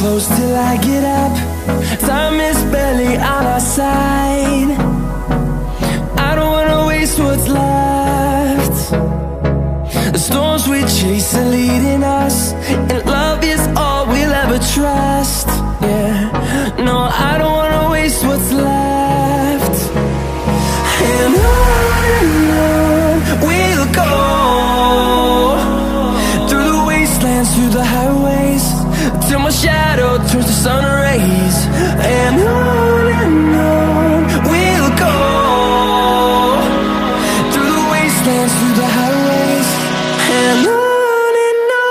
close till I get up. Time is barely on our side. I don't wanna waste what's left. The storms we chase are leading us, and love is all we'll ever trust. Yeah, no, I don't wanna waste what's left. And on we'll go, through the wastelands, through the highways, till my shadow turns to sun rays. And on we'll go, through the wastelands, through the highways, and on we'll go.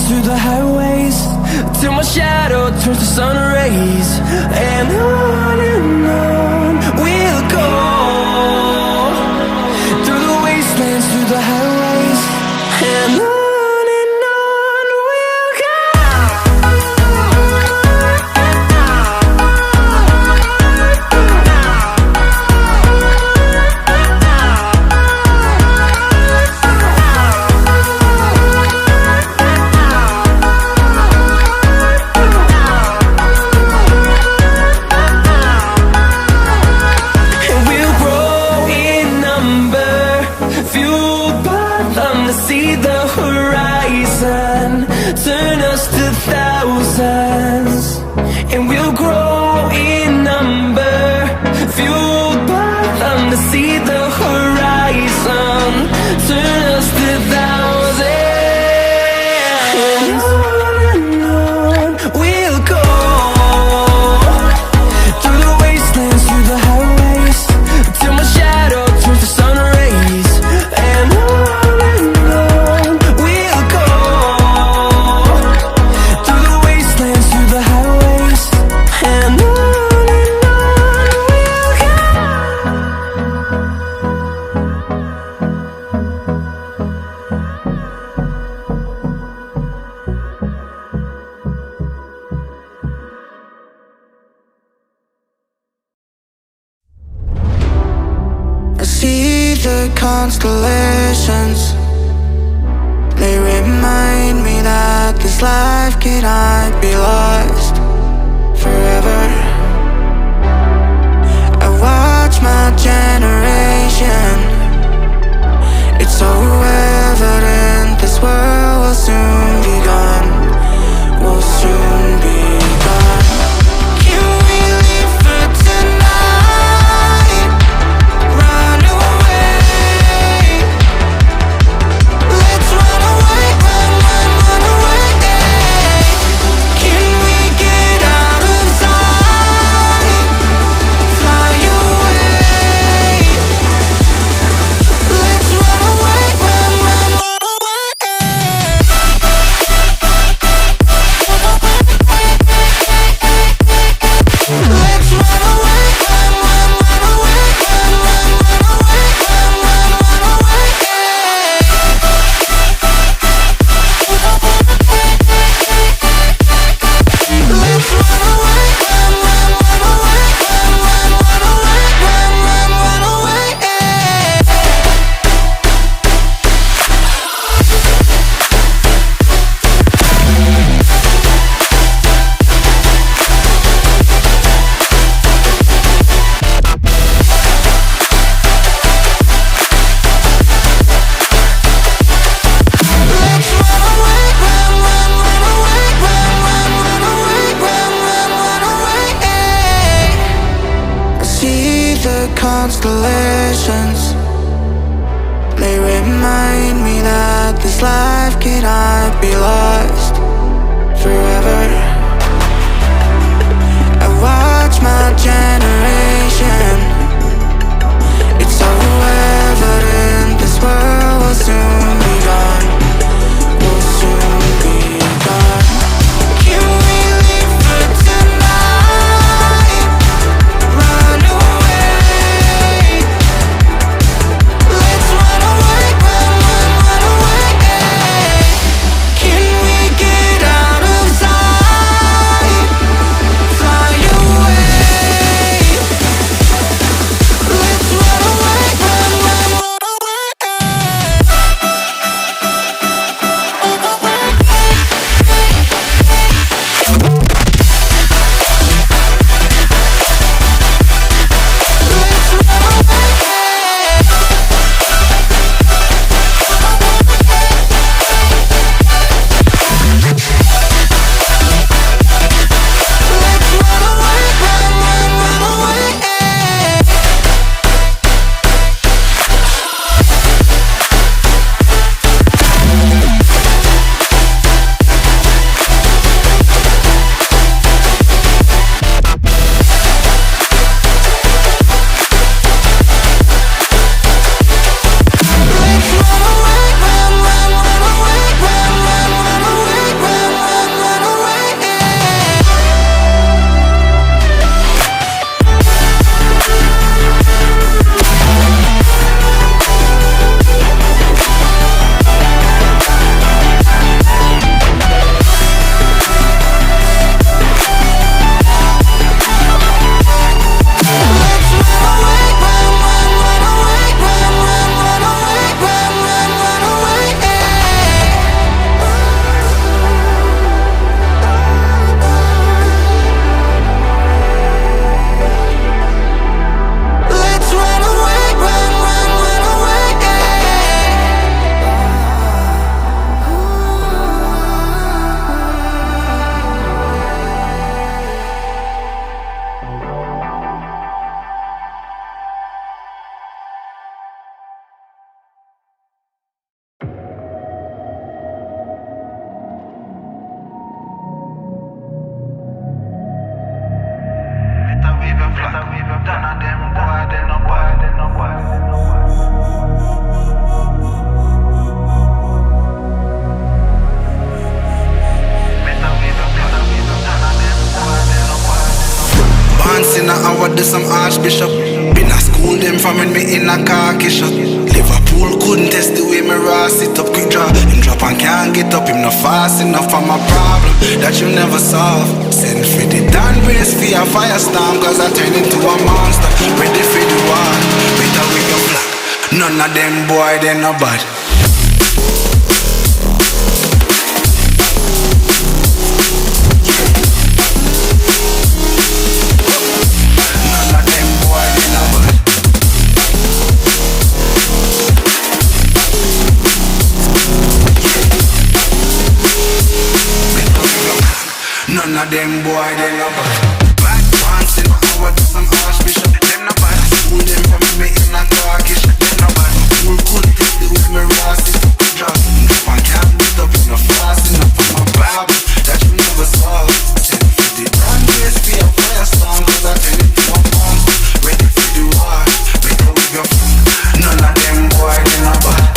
Through the highways, till my shadow turns to sun rays. And on we'll go, through the wastelands, through the highways, and on we'll go. See the horizon turn us to thousands, and we'll grow in number, fueled by them to see the horizon turn us to thousands. And on we'll go, through the wastelands, through the highways, till my shadow turns to sun rays. And see the constellations. They remind me that this life cannot be lost forever. I watch my generation. It's so evident this world will soon be gone. Will soon be gone. Can we leave for tonight? Run away. Let's run away, run away. Can we get out of sight? Fly away. revelations. They remind me that this life cannot be lost forever. I watch my generation. It's so evident this world will soon be gone. Will soon be gone. Can we live for tonight? Run away. Let's run away, run away. Can we get out of sight? Fly away. Let's run away, run away. Do some archbishop. Been a school them from when me in a khaki shot. Liverpool couldn't test the way me raw sit up. Quick draw, him drop and can't get up. Him not fast enough for my problem that you never solve. Send for the Dan brace for a firestorm, cause I turn into a monster. Ready for the war, better with your flag. None of them boy, they no bad. None of them boy, they no bad. Bad pants in power, do some archbishop. Them no bad. School them from me in a Turkish. Them no bad. School couldn't take the way me rust it. Drop and can't beat up in a fast enough for my Bible that you never saw. Send for the brand race for a firestorm, cause I turn into a monster. Ready for the war, better we go. None of them boy, they no bad.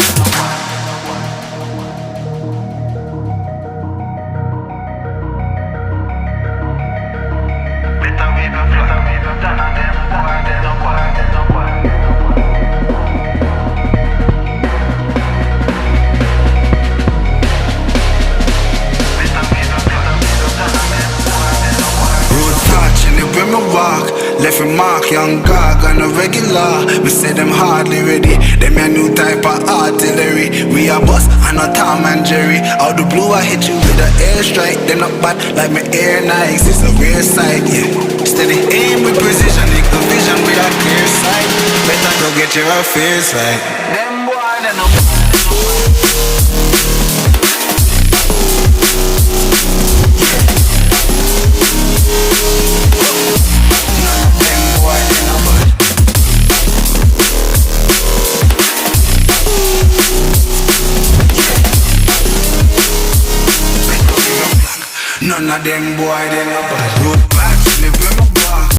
Left a mark, young gog on a regular. We say them hardly ready. Them a new type of artillery. We a bus and a Tom and Jerry. Out the blue I hit you with an airstrike. Them not bad like my air Nikes. It's a rare sight, yeah. Steady aim with precision, equal vision with a clear sight. Better go get your affairs right. Them boy they no bad. None of them boy, they no bad.